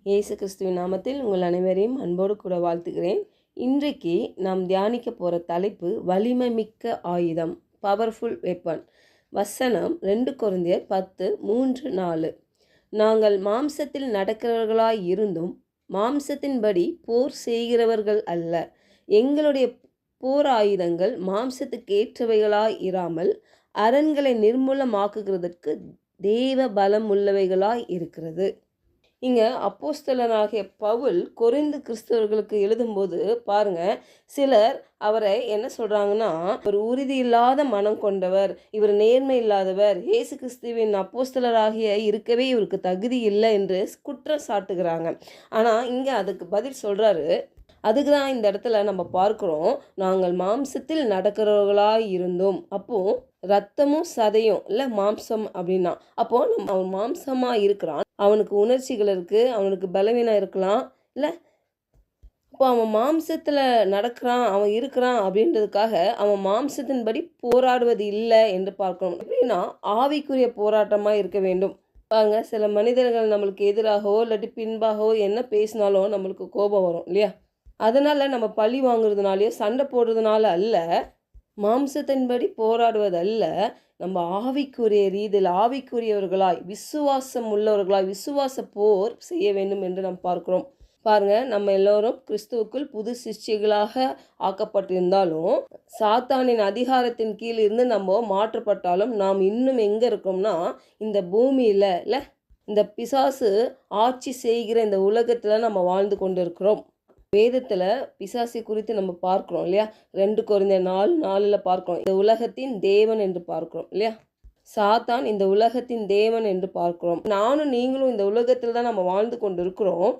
இயேசு கிறிஸ்துவின் நாமத்தில் உங்கள் அனைவரையும் அன்போடு கூட வாழ்த்துகிறேன். இன்றைக்கு நாம் தியானிக்க போகிற தலைப்பு வலிமை மிக்க ஆயுதம், பவர்ஃபுல் வெப்பன். வசனம் 2 கொரிந்தியர் 10:3-4. நாங்கள் மாம்சத்தில் நடக்கிறவர்களாய் இருந்தும் மாம்சத்தின்படி போர் செய்கிறவர்கள் அல்ல. எங்களுடைய போர் ஆயுதங்கள் மாம்சத்துக்கு ஏற்றவைகளாய் இராமல் அரண்களை நிர்மூலமாக்குகிறதற்கு தேவ பலம் உள்ளவைகளாய் இருக்கிறது. இங்கே அப்போஸ்தலனாகிய பவுல் கொரிந்து கிறிஸ்தவர்களுக்கு எழுதும்போது பாருங்க, சிலர் அவரை என்ன சொல்றாங்கன்னா, ஒரு உறுதி இல்லாத மனம் கொண்டவர், இவர் நேர்மை இல்லாதவர், இயேசு கிறிஸ்துவின் அப்போஸ்தலராகிய இருக்கவே இவருக்கு தகுதி இல்லை என்று குற்றம் சாட்டுகிறாங்க. ஆனால் இங்கே அதுக்கு பதில் சொல்றாரு. அதுக்கு தான் இந்த இடத்துல நம்ம பார்க்குறோம், நாங்கள் மாம்சத்தில் நடக்கிறவர்களாய் இருந்தோம். அப்போது ரத்தமும் சதையும் இல்லை மாம்சம் அப்படின்னா, அப்போது நம்ம அவன் மாம்சமாக இருக்கிறான், அவனுக்கு உணர்ச்சிகள் இருக்குது, அவனுக்கு பலவீனம் இருக்கலாம் இல்லை. அப்போ அவன் மாம்சத்தில் நடக்கிறான், அவன் இருக்கிறான் அப்படின்றதுக்காக அவன் மாம்சத்தின்படி போராடுவது இல்லை என்று பார்க்கணும். எப்படின்னா ஆவிக்குரிய போராட்டமாக இருக்க வேண்டும். பாருங்க, சில மனிதர்கள் நம்மளுக்கு எதிராகவோ இல்லாட்டி பின்பாகவோ என்ன பேசினாலும் நம்மளுக்கு கோபம் வரும் இல்லையா. அதனால் நம்ம பழி வாங்குறதுனாலையோ சண்டை போடுறதுனால அல்ல, மாம்சத்தின்படி போராடுவதல்ல, நம்ம ஆவிக்குரிய ரீதியில் ஆவிக்குரியவர்களாய் விசுவாசம் உள்ளவர்களாய் விசுவாச போர் செய்ய வேண்டும் என்று நாம் பார்க்கிறோம். பாருங்கள், நம்ம எல்லோரும் கிறிஸ்துவுக்குள் புது சிஷ்டிகளாக ஆக்கப்பட்டிருந்தாலும் சாத்தானின் அதிகாரத்தின் கீழ் இருந்து நம்ம மாற்றப்பட்டாலும் நாம் இன்னும் எங்கே இருக்கோம்னா இந்த பூமியில் இல்லை, இந்த பிசாசு ஆட்சி செய்கிற இந்த உலகத்தில் நம்ம வாழ்ந்து கொண்டு இருக்கிறோம். வேதத்தில் பிசாசை குறித்து நம்ம பார்க்குறோம் இல்லையா. 2 கொரிந்தியர் 4:4 பார்க்குறோம், இந்த உலகத்தின் தேவன் என்று பார்க்குறோம் இல்லையா. சாத்தான் இந்த உலகத்தின் தேவன் என்று பார்க்குறோம். நானும் நீங்களும் இந்த உலகத்தில் தான் நம்ம வாழ்ந்து கொண்டு இருக்கிறோம்.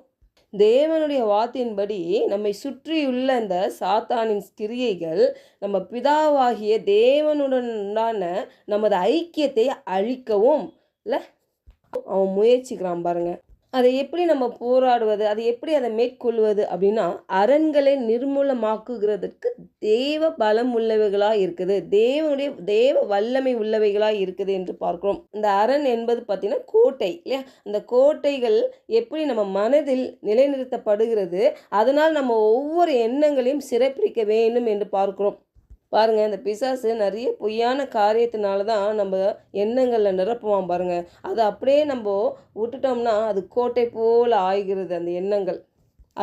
தேவனுடைய வார்த்தையின்படி நம்மை சுற்றியுள்ள இந்த சாத்தானின் கிரியைகள் நம்ம பிதாவாகிய தேவனுடனான நமது ஐக்கியத்தை அழிக்கவும் இல்லை அவன் முயற்சிக்கிறான். பாருங்க, அதை எப்படி நம்ம போராடுவது, அதை எப்படி அதை மேற்கொள்வது அப்படின்னா, அரண்களை நிர்மூலமாக்குகிறதுக்கு தேவ பலம் உள்ளவைகளாக இருக்குது, தேவ வல்லமை உள்ளவைகளாக இருக்குது என்று பார்க்கிறோம். இந்த அரண் என்பது பார்த்திங்கன்னா கோட்டை இல்லையா. அந்த கோட்டைகள் எப்படி நம்ம மனதில் நிலைநிறுத்தப்படுகிறது, அதனால் நம்ம ஒவ்வொரு எண்ணங்களையும் சிறைப்பிடிக்க வேண்டும் என்று பார்க்கிறோம். பாருங்கள், இந்த பிசாசு நிறைய பொய்யான காரியத்தினால தான் நம்ம எண்ணங்களில் நிரப்புவான். பாருங்கள், அது அப்படியே நம்ம விட்டுட்டோம்னா அது கோட்டை போல் ஆகிறது. அந்த எண்ணங்கள்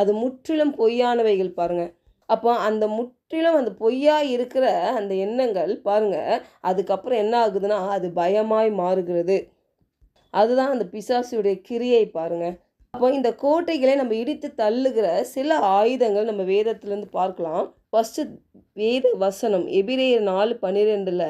அது முற்றிலும் பொய்யானவைகள். பாருங்கள், அப்போ அந்த முற்றிலும் அந்த பொய்யா இருக்கிற அந்த எண்ணங்கள் பாருங்கள், அதுக்கப்புறம் என்ன ஆகுதுன்னா அது பயமாய் மாறுகிறது. அதுதான் அந்த பிசாசுடைய கிரியை. பாருங்கள், அப்போ இந்த கோட்டைகளை நம்ம இடித்து தள்ளுகிற சில ஆயுதங்கள் நம்ம வேதத்திலேருந்து பார்க்கலாம். ஃபஸ்ட்டு வேத வசனம் எபிரேயர் 4:12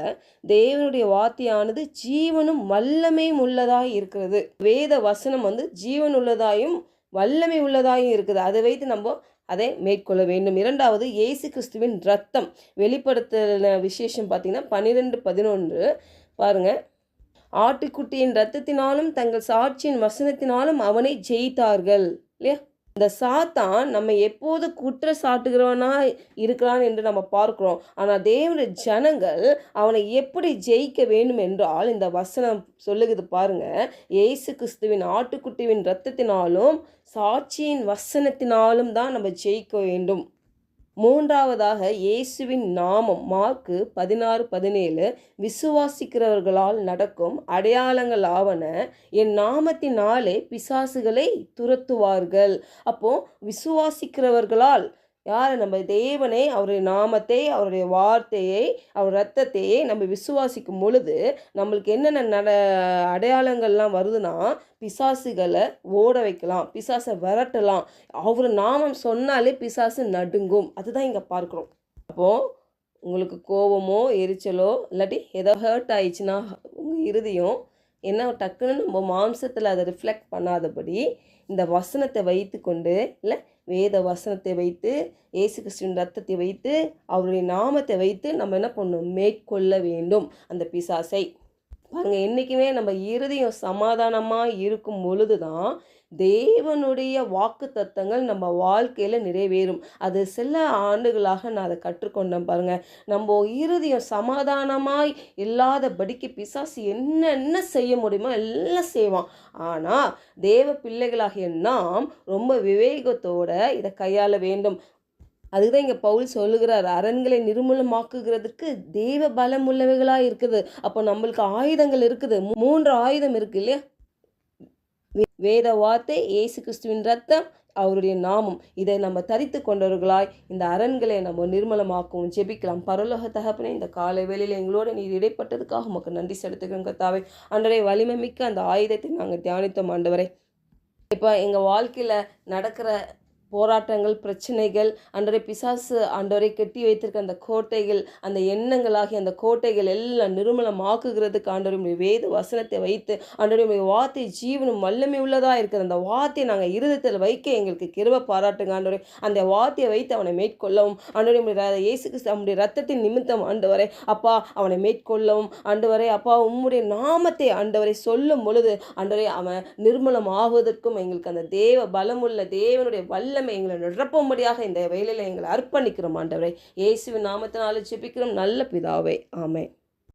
தேவனுடைய வார்த்தையானது ஜீவனும் வல்லமையும் உள்ளதாய் இருக்கிறது. வேத வசனம் ஜீவன் உள்ளதாயும் வல்லமை உள்ளதாயும் இருக்குது. அதை வைத்து நம்ம அதை மேற்கொள்ள வேண்டும். 2வது இயேசு கிறிஸ்துவின் ரத்தம் வெளிப்படுத்தின விசேஷம் பார்த்திங்கன்னா 12:11 பாருங்கள், ஆட்டுக்குட்டியின் இரத்தத்தினாலும் தங்கள் சாட்சியின் வசனத்தினாலும் அவனை ஜெயித்தார்கள் இல்லையா. இந்த சாத்தான் நம்ம எப்போது குற்ற சாட்டுகிறவனா இருக்கிறான் என்று நம்ம பார்க்கிறோம். ஆனால் தேவனுடைய ஜனங்கள் அவனை எப்படி ஜெயிக்க வேண்டும் என்றால் இந்த வசனம் சொல்லுகிறது. பாருங்க, இயேசு கிறிஸ்துவின் ஆட்டுக்குட்டியின் இரத்தத்தினாலும் சாட்சியின் வசனத்தினாலும் தான் நம்ம ஜெயிக்க வேண்டும். 3வதாக இயேசுவின் நாமம் மார்க்கு 16:17 விசுவாசிக்கிறவர்களால் நடக்கும் அடையாளங்கள் ஆவன, என் நாமத்தினாலே பிசாசுகளை துரத்துவார்கள். அப்போ விசுவாசிக்கிறவர்களால் யார்? நம்ம தேவனை, அவருடைய நாமத்தை, அவருடைய வார்த்தையை, அவர் இரத்தத்தையே நம்ம விசுவாசிக்கும் பொழுது நம்மளுக்கு என்னென்ன அடையாளங்கள்லாம் வருதுன்னா, பிசாசுகளை ஓட வைக்கலாம், பிசாசை விரட்டலாம். அவர் நாமம் சொன்னாலே பிசாசு நடுங்கும். அதுதான் இங்கே பார்க்குறோம். அப்போது உங்களுக்கு கோபமோ எரிச்சலோ இல்லாட்டி ஏதோ ஹர்ட் ஆயிடுச்சுன்னா உங்கள் இருதயம் என்ன டக்குன்னு நம்ம மாம்சத்தில் அதை ரிஃப்ளெக்ட் பண்ணாதபடி இந்த வசனத்தை வைத்து கொண்டு இல்லை வேத வசனத்தை வைத்து இயேசு கிறிஸ்துவின் ரத்தத்தை வைத்து அவருடைய நாமத்தை வைத்து நம்ம என்ன பண்ணணும்? மேற்கொள்ள வேண்டும் அந்த பிசாசை. பாருங்கள், என்றைக்குமே நம்ம இருதயம் சமாதானமாக இருக்கும் பொழுது தான் தேவனுடைய வாக்கு தத்தங்கள் நம்ம வாழ்க்கையில் நிறைவேறும். அது சில ஆண்டுகளாக நான் அதை கற்றுக்கொண்டேன் பாருங்க. நம்ம இருதயம் சமாதானமாய் இல்லாதபடிக்கு பிசாசு என்னென்ன செய்ய முடியுமோ எல்லாம் செய்வான். ஆனால் தேவ பிள்ளைகளாகிய நாம் ரொம்ப விவேகத்தோட இதை கையாள வேண்டும். அதுதான் இங்கே பவுல் சொல்லுகிறார், அரண்களை நிர்மூலமாக்குகிறதுக்கு தேவ பலம் உள்ளவைகளாக இருக்குது. அப்போ நம்மளுக்கு ஆயுதங்கள் இருக்குது. 3 ஆயுதம் இருக்கு இல்லையா? வேத வார்த்தை, இயேசு கிறிஸ்துவின் ரத்தம், அவருடைய நாமம். இதை நம்ம தரித்து கொண்டவர்களாய் இந்த அரண்களை நம்ம நிர்மலமாக்கவும் ஜெபிக்கலாம். பரலோக தகப்பனே, இந்த காலை வேளையில் எங்களோட நீர் இடைப்பட்டதுக்காக உமக்கு நன்றி செலுத்துகிறோம் கர்த்தாவே. ஆண்டவரே, வலிமை மிக்க அந்த ஆயுதத்தை நாங்கள் தியானித்தோம் ஆண்டவரே. இப்போ எங்கள் வாழ்க்கையில் நடக்கிற போராட்டங்கள், பிரச்சனைகள், ஆண்டவரே பிசாசு ஆண்டவரை கட்டி வைத்திருக்க அந்த கோட்டைகள், அந்த எண்ணங்களாகி அந்த கோட்டைகள் எல்லாம் நிர்மலமாக்குகிறதுக்கு ஆண்டவரை வேத வசனத்தை வைத்து, ஆண்டவரை வார்த்தை ஜீவனும் வல்லமை உள்ளதாக இருக்குது. அந்த வார்த்தையை நாங்கள் இருதயத்தில் வைக்க எங்களுக்கு கிருபை பாராட்டுங்க ஆண்டவரே. அந்த வார்த்தையை வைத்து அவனை மேற்கொள்ளவும் ஆண்டவரை இயேசு கிறிஸ்து அவனுடைய ரத்தத்தின் நிமித்தம் ஆண்டவரே அப்பா அவனை மேற்கொள்ளவும் ஆண்டவரே அப்பா உம்முடைய நாமத்தை ஆண்டவரை சொல்லும் பொழுது ஆண்டவரை அவன் நிர்மலம் ஆகுவதற்கும் எங்களுக்கு அந்த தேவ பலமுள்ள தேவனுடைய வல்ல எங்களை நிரப்பும்படியாக இந்த வேளையில எங்களை அர்ப்பணிக்கிறோம் ஆண்டவரே. இயேசுவின் நாமத்தினால ஜெபிக்கிறோம் நல்ல பிதாவே, ஆமென்.